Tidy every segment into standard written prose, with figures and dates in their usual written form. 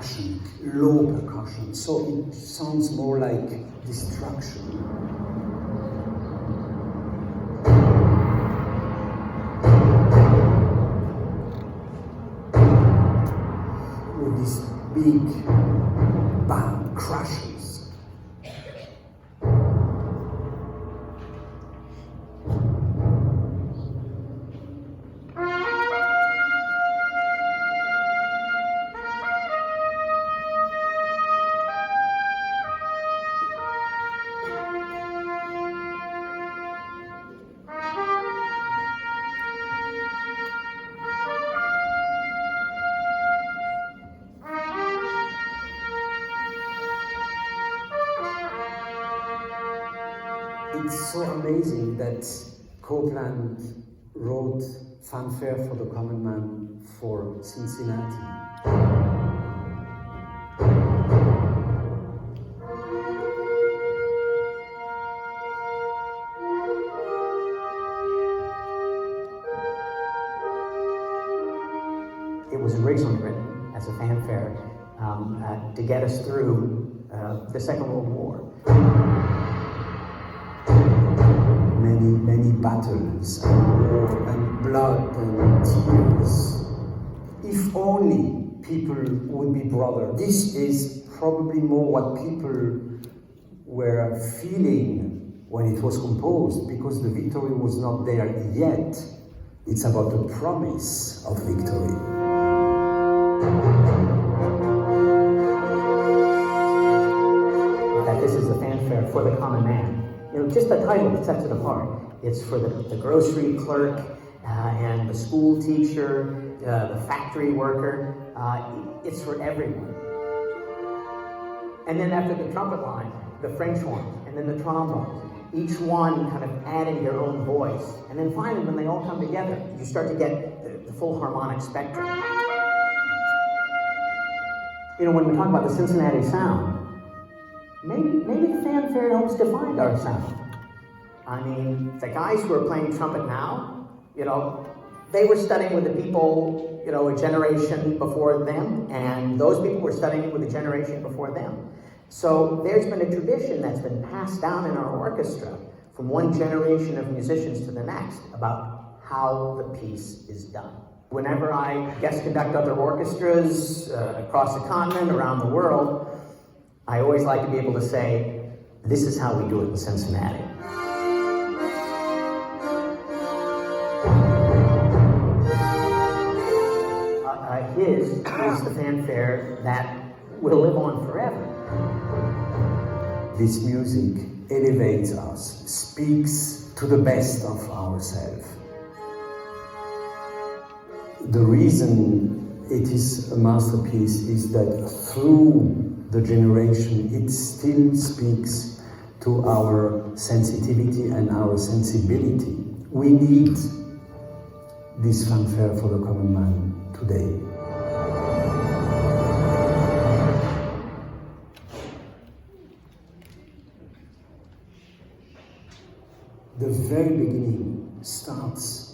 percussion, low percussion, so it sounds more like destruction. With these big bang crashes. It's so amazing that Copeland wrote Fanfare for the Common Man for Cincinnati. It was originally written as a fanfare to get us through the Second World War. Many battles and war and blood and tears. If only people would be brothers. This is probably more what people were feeling when it was composed, because the victory was not there yet. It's about the promise of victory. That this is a fanfare for the common man. You know, just the title sets it apart. It's for the grocery clerk and the school teacher, the factory worker. It's for everyone. And then after the trumpet line, the French horn, and then the trombones, each one kind of adding their own voice. And then finally, when they all come together, you start to get the full harmonic spectrum. You know, when we talk about the Cincinnati sound, maybe the fanfare helps define our sound. I mean, the guys who are playing trumpet now, you know, they were studying with the people, you know, a generation before them, and those people were studying with a generation before them. So there's been a tradition that's been passed down in our orchestra from one generation of musicians to the next about how the piece is done. Whenever I guest conduct other orchestras across the continent, around the world, I always like to be able to say, this is how we do it in Cincinnati. His is the fanfare that will live on forever. This music elevates us, speaks to the best of ourselves. The reason it is a masterpiece is that through the generation it still speaks to our sensitivity and our sensibility. We need this fanfare for the common man today. The very beginning starts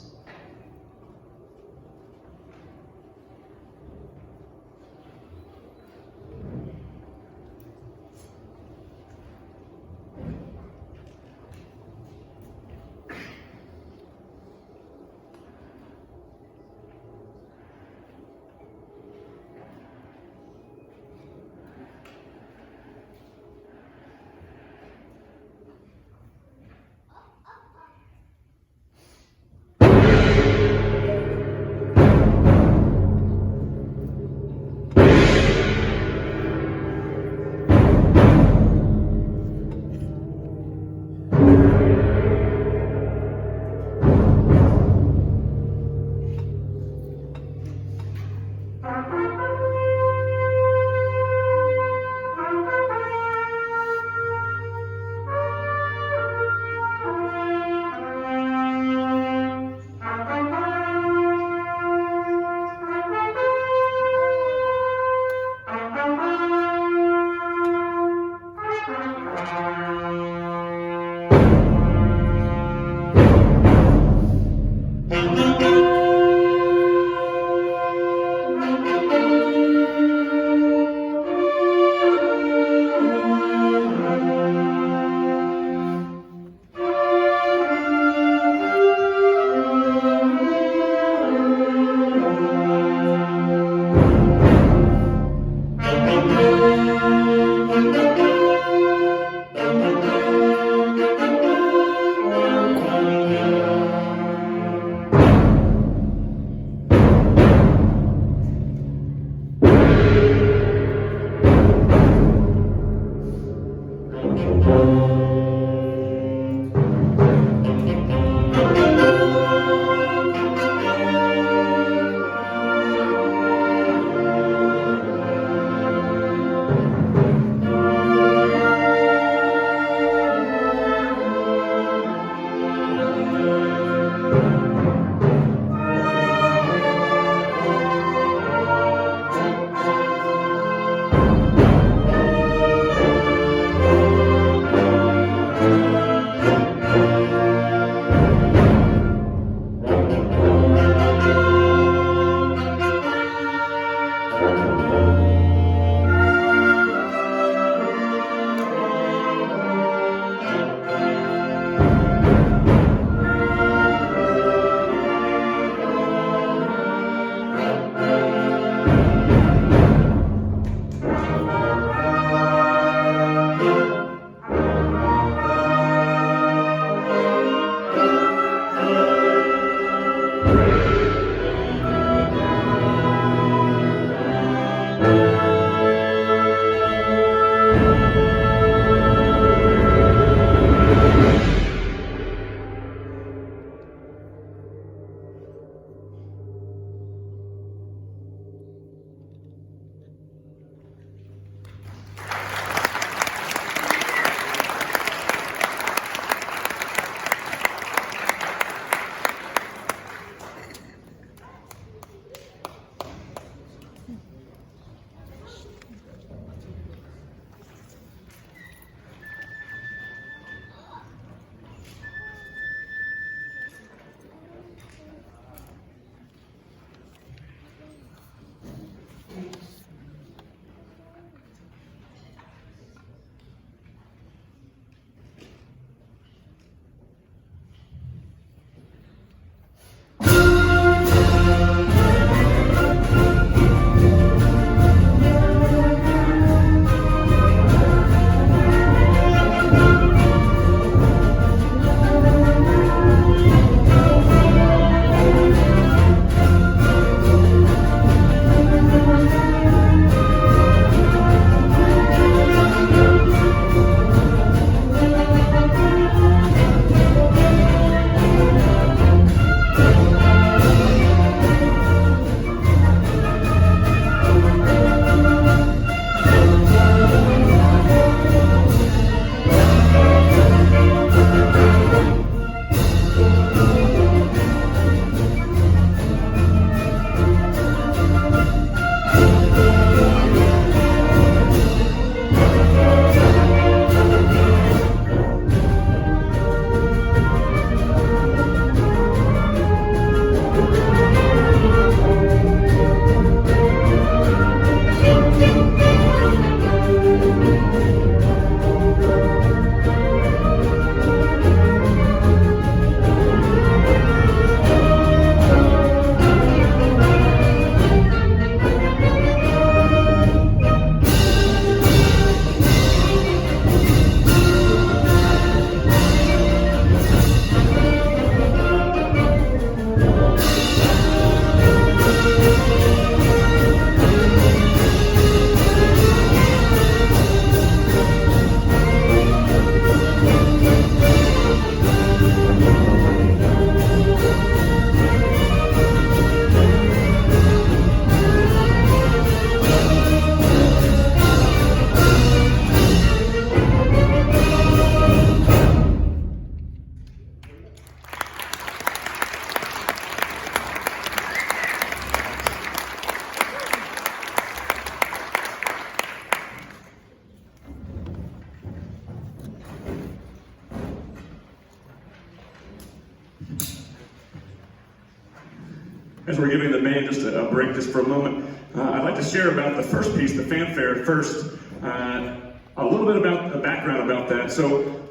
as we're giving the band just a break just for a moment, I'd like to share about the first piece, the fanfare first, a little bit about the background about that. So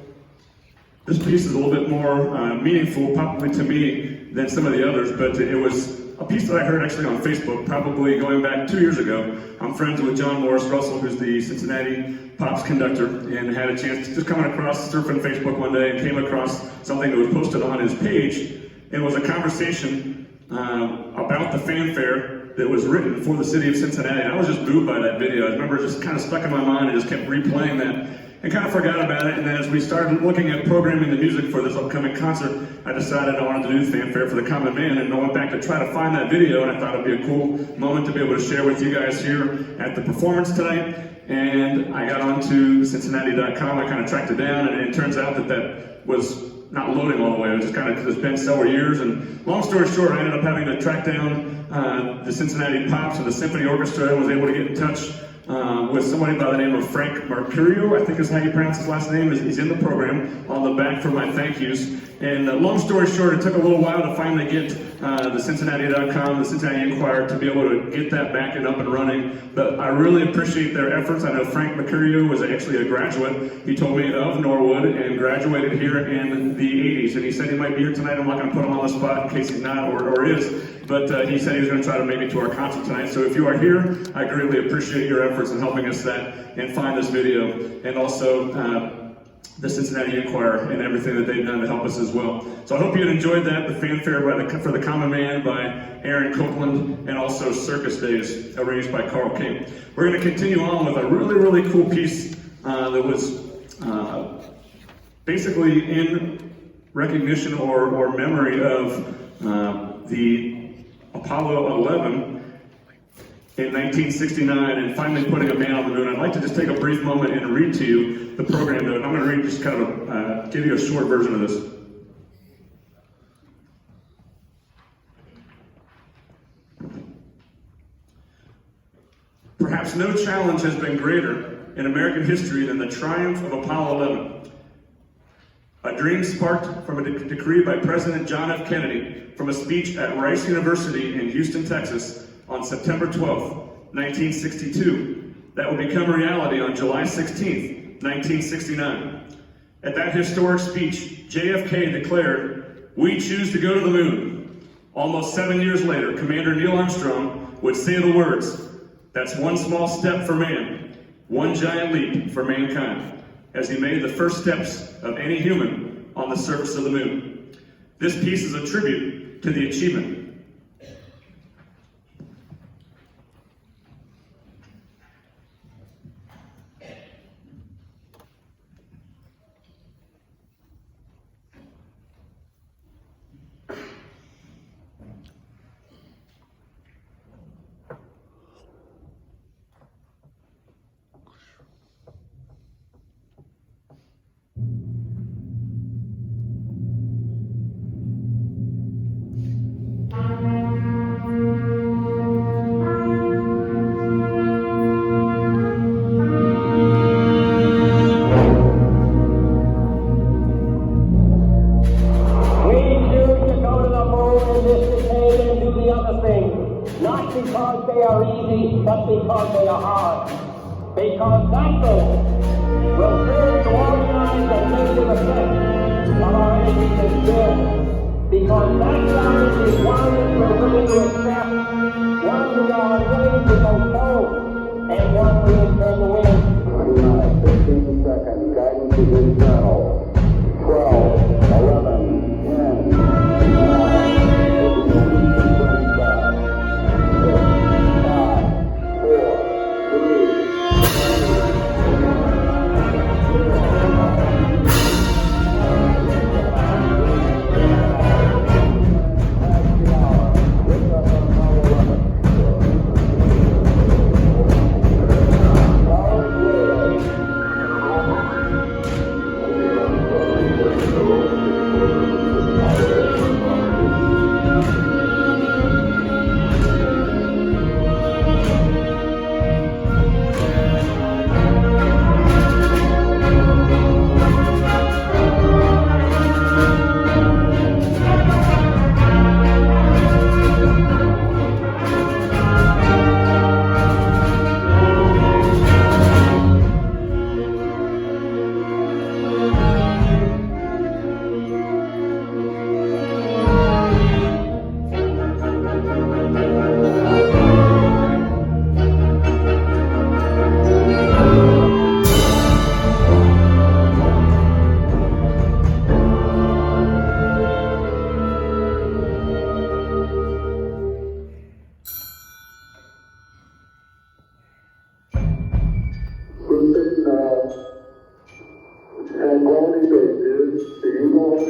this piece is a little bit more meaningful probably to me than some of the others, but it was a piece that I heard actually on Facebook, probably going back 2 years ago. I'm friends with John Morris Russell, who's the Cincinnati Pops conductor, and had a chance to just coming across, surfing Facebook one day, and came across something that was posted on his page. It was a conversation about the fanfare that was written for the city of Cincinnati. And I was just moved by that video. I remember it just kind of stuck in my mind and just kept replaying that and kind of forgot about it. And then as we started looking at programming the music for this upcoming concert, I decided I wanted to do the fanfare for the common man, and I went back to try to find that video, and I thought it'd be a cool moment to be able to share with you guys here at the performance tonight. And I got onto Cincinnati.com, I kind of tracked it down, and it turns out that that was not loading all the way. It was just kind of, because it's been several years, and long story short, I ended up having to track down the Cincinnati Pops and the Symphony Orchestra, and was able to get in touch with somebody by the name of Frank Mercurio, I think is how you pronounce his last name. He's in the program on the back for my thank yous. And long story short, it took a little while to finally get the Cincinnati.com, the Cincinnati Enquirer, to be able to get that back and up and running. But I really appreciate their efforts. I know Frank Mercurio was actually a graduate, he told me, of Norwood, and graduated here in the 80s. And he said he might be here tonight. I'm not going to put him on the spot in case he's not or is. But he said he was going to try to make it to our concert tonight. So if you are here, I greatly appreciate your efforts in helping us that and find this video. And also the Cincinnati Enquirer and everything that they've done to help us as well. So I hope you enjoyed that, the fanfare for the Common Man by Aaron Copeland, and also Circus Days, arranged by Carl King. We're going to continue on with a really, really cool piece that was basically in recognition or memory of the Apollo 11 in 1969 and finally putting a man on the moon. I'd like to just take a brief moment and read to you the program note. I'm going to read just kind of give you a short version of this. Perhaps no challenge has been greater in American history than the triumph of Apollo 11. A dream sparked from a decree by President John F. Kennedy from a speech at Rice University in Houston, Texas on September 12, 1962, that would become reality on July 16, 1969. At that historic speech, JFK declared, "We choose to go to the moon." Almost 7 years later, Commander Neil Armstrong would say the words, "That's one small step for man, one giant leap for mankind," as he made the first steps of any human on the surface of the moon. This piece is a tribute to the achievement. Not because they are easy, but because they are hard. Because that goal will serve to organize a negative effect of our enemy's skill. Because that challenge is one that we're willing to accept, one we are willing to postpone, and one we intend to win. 15 seconds, guidance is internal. 12, 11, 10, 9, 8, 7, 6, 5, 4, 3,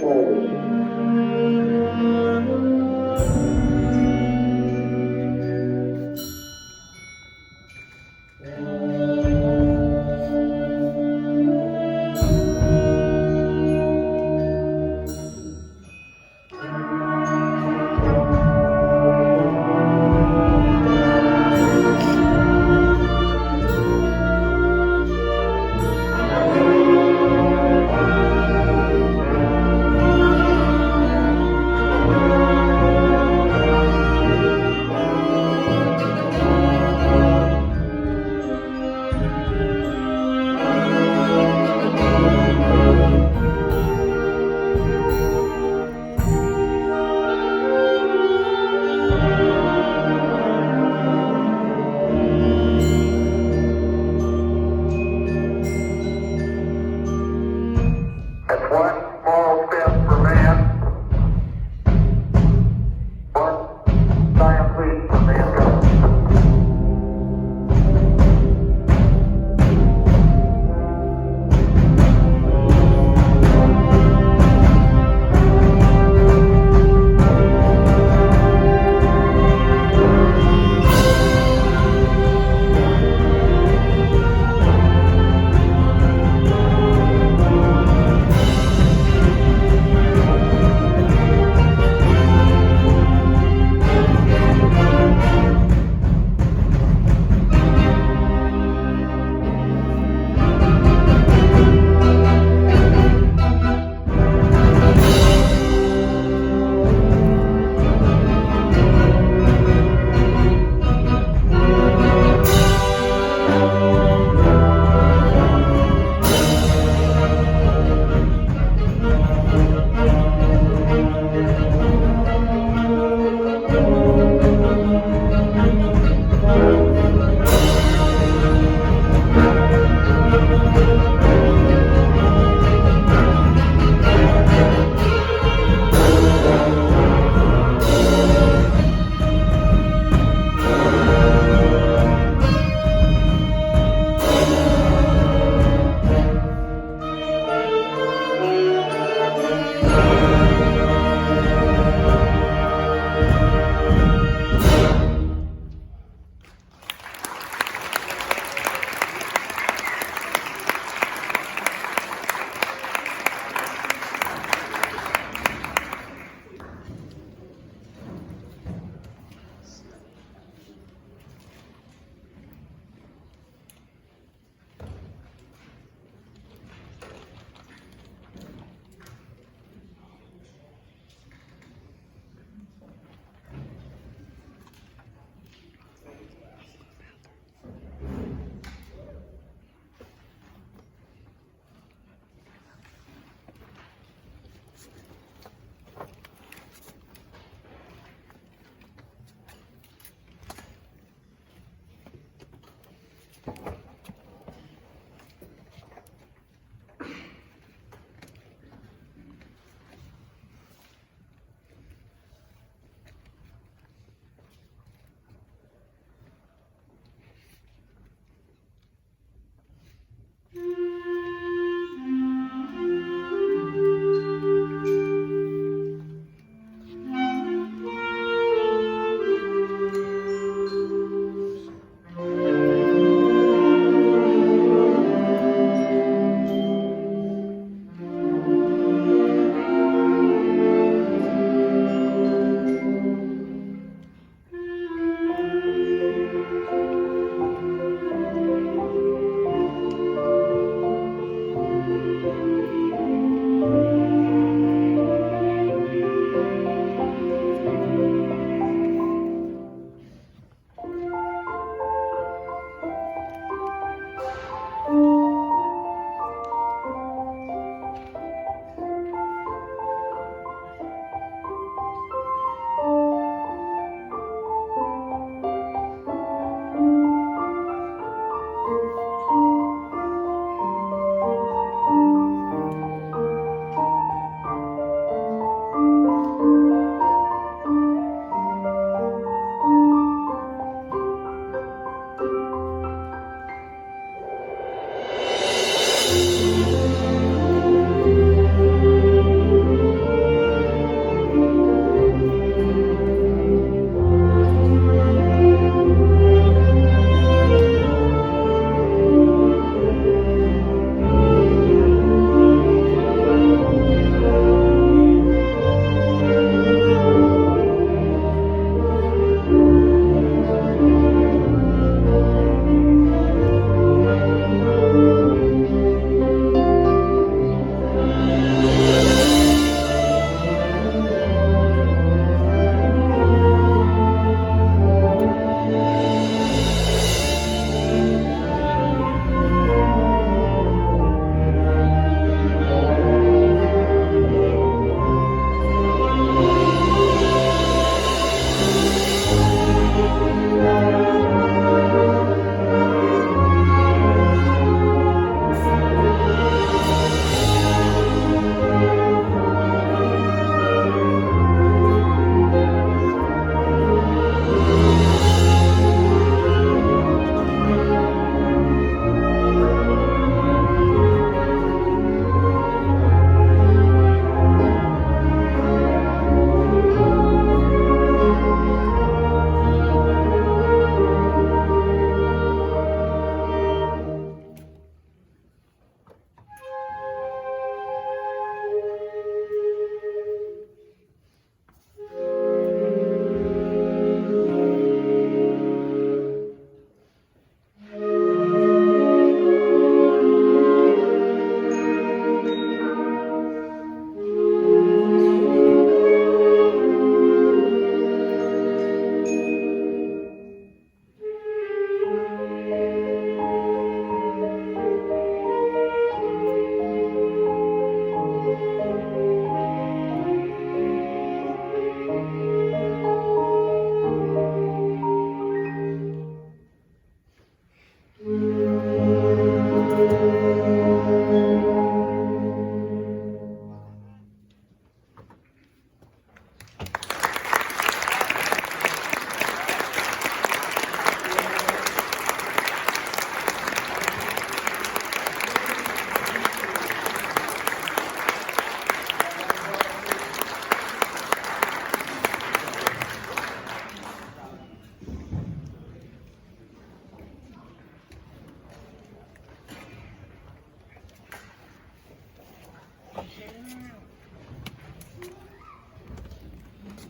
moment.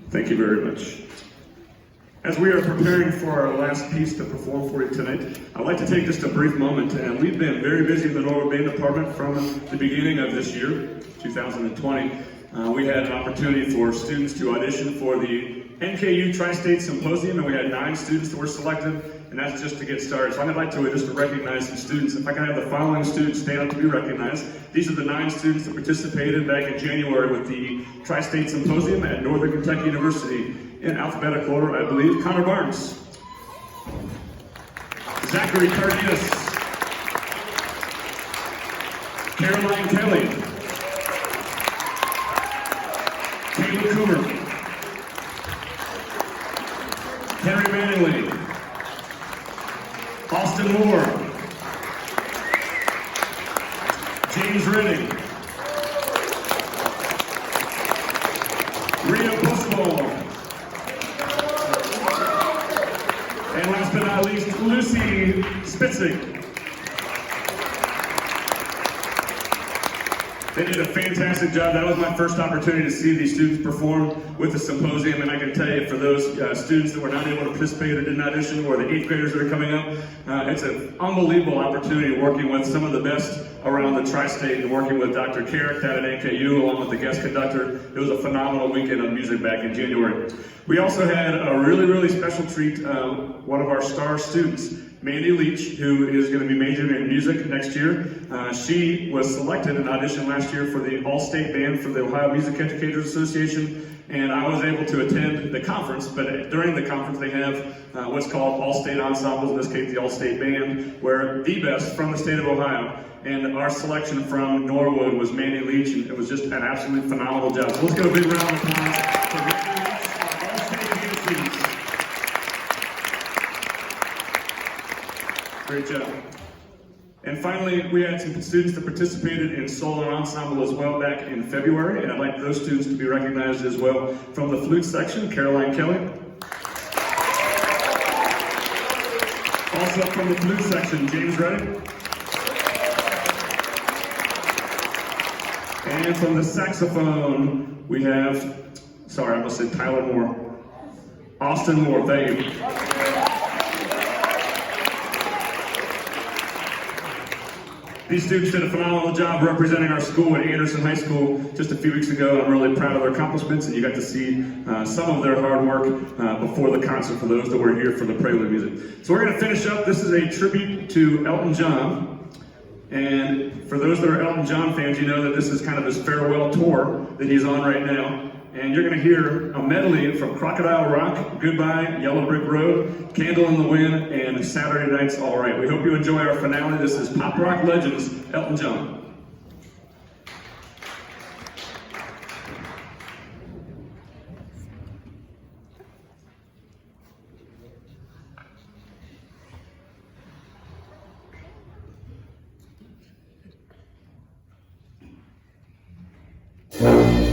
Thank you very much. As we are preparing for our last piece to perform for you tonight, I'd like to take just a brief moment, and we've been very busy in the Norwood Band Department from the beginning of this year, 2020. We had an opportunity for students to audition for the NKU Tri-State Symposium, and we had 9 students that were selected, and that's just to get started. So I'd like to just recognize some students. If I can have the following students stand up to be recognized. These are the 9 students that participated back in January with the Tri-State Symposium at Northern Kentucky University. In alphabetical order, I believe, Connor Barnes, Zachary Cardenas, Caroline Kelly, Taylor Coomer, Henry Manningley, Austin Moore, James Redding, Rio Postmo, and last but not least, Lucy Spitzig. They did a fantastic job. That was my first opportunity to see these students perform with the symposium, and I can tell you, for those students that were not able to participate or didn't audition, or the 8th graders that are coming up, it's an unbelievable opportunity working with some of the best around the tri-state and working with Dr. Carrick down at NKU along with the guest conductor. It was a phenomenal weekend of music back in January. We also had a really, really special treat. One of our star students, Mandy Leach, who is going to be majoring in music next year. She was selected and auditioned last year for the All-State Band for the Ohio Music Educators Association, and I was able to attend the conference, but during the conference they have what's called All-State Ensembles, in this case the All-State Band, where the best from the state of Ohio, and our selection from Norwood was Mandy Leach, and it was just an absolutely phenomenal job. So let's give a big round of applause for Mandy Leach, our All-State Band students. Great job. And finally, we had some students that participated in solo ensemble as well back in February, and I'd like those students to be recognized as well. From the flute section, Caroline Kelly. Also from the flute section, James Redding. And from the saxophone, we have, sorry, I almost said Tyler Moore. Austin Moore, thank you. These students did a phenomenal job representing our school at Anderson High School just a few weeks ago. I'm really proud of their accomplishments, and you got to see some of their hard work before the concert for those that were here for the prelude music. So we're going to finish up. This is a tribute to Elton John. And for those that are Elton John fans, you know that this is kind of his farewell tour that he's on right now. And you're going to hear a medley from Crocodile Rock, Goodbye, Yellow Brick Road, Candle in the Wind, and Saturday Night's All Right. We hope you enjoy our finale. This is Pop Rock Legends, Elton John. Thank